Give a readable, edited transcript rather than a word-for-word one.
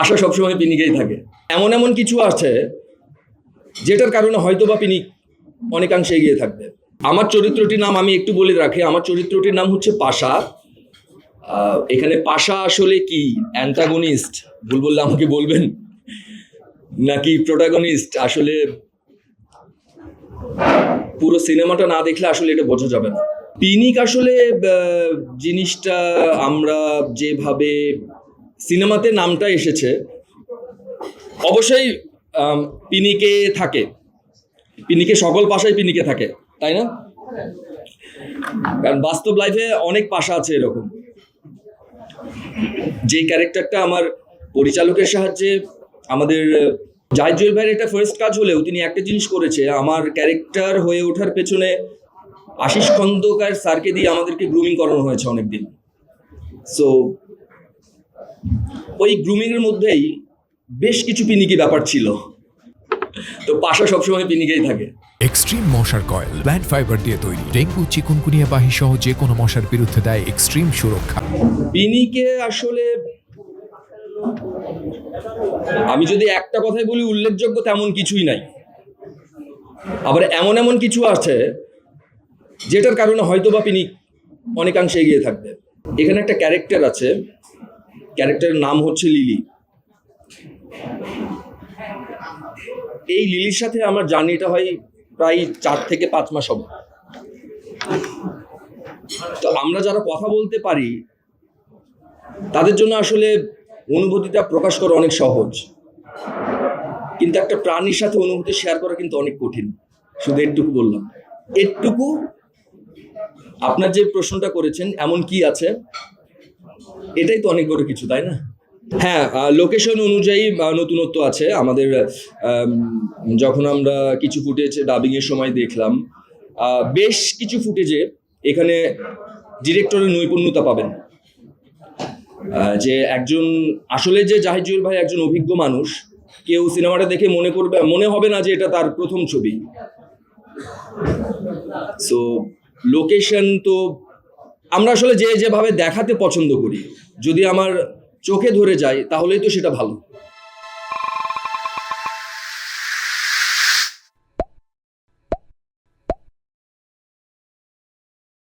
পাশা সবসময় পিনিকেই থাকে। এমন এমন কিছু আছে যেটার কারণে হয়তো বা পিনিক অনেকাংশে এগিয়ে থাকবে। আমার চরিত্রটির নাম আমি একটু বলে রাখি, আমার চরিত্রটির নাম হচ্ছে পাশা। এখানে পাশা আসলে কি অ্যান্টাগনিস্ট, ভুল বললে আমাকে বলবেন, নাকি প্রোটাগনিস্ট, আসলে পুরো সিনেমাটা না দেখলে আসলে এটা বোঝা যাবে না। পিনিক আসলে জিনিসটা আমরা যেভাবে সিনেমাতে নামটা এসেছে, অবশ্যই পিনিকে থাকে, পিনিকে সকল পাশায় পিনিকে থাকে, তাই না? কারণ বাস্তব লাইফে অনেক পাশা আছে এরকম। যে ক্যারেক্টারটা আমার পরিচালকের সাহায্যে আমাদের জাহিদ জুয়েল ভাইয়ের এটা ফার্স্ট কাজ হলেও তিনি একটা জিনিস করেছে, আমার ক্যারেক্টার হয়ে ওঠার পেছনে আশিস খন্দকার স্যারকে দিয়ে আমাদেরকে গ্রুমিং করানো হয়েছে অনেকদিন। সো ওই গ্রুমিং এর মধ্যেই বেশ কিছু পিনিকি ব্যাপার ছিল, তো পাশা সবসময় পিনিকেই থাকে। এক্সট্রিম মশার কয়েল প্ল্যান্ট ফাইবার দিয়ে তৈরি, ডেঙ্গু চিকুনগুনিয়া বাহি সহ যে কোনো মশার বিরুদ্ধে দেয় এক্সট্রিম সুরক্ষা। পিনিকে আসলে আমি যদি একটা কথাই বলি, উল্লেখযোগ্য তেমন কিছুই নাই। আবার এমন এমন কিছু আছে যেটার কারণে হয়তো বা পিনিক অনেকাংশে এগিয়ে থাকবে। এখানে একটা ক্যারেক্টার আছে, ক্যারেক্টারের নাম হচ্ছে লিলি। এই লিলির সাথে আমার জার্নিটা হয় প্রায় 4 থেকে 5 মাস হবে। তো আমরা যারা কথা বলতে পারি তাদের জন্য আসলে অনুভূতিটা প্রকাশ করা অনেক সহজ, কিন্তু একটা প্রাণীর সাথে অনুভূতি শেয়ার করা কিন্তু অনেক কঠিন। শুধু এটুকু বললাম, এটুকু। আপনার যে প্রশ্নটা করেছেন এমন কি আছে, এটাই তো অনেক বড় কিছু, তাই না? হ্যাঁ, লোকেশন অনুযায়ী নতুনত্ব আছে আমাদের। যখন আমরা কিছু ফুটেজ ডাবিং এর সময় দেখলাম, বেশ কিছু ফুটেজে এখানে ডিরেক্টরের নৈপুণ্যতা পাবেন। যে একজন আসলে যে জাহিদ জুয়েল ভাই একজন অভিজ্ঞ মানুষ, কেউ সিনেমাটা দেখে মনে হবে না যে এটা তার প্রথম ছবি। সো লোকেশন তো আমরা আসলে যেভাবে দেখাতে পছন্দ করি, যদি আমার চোখে ধরে যায় তাহলেই তো সেটা ভালো।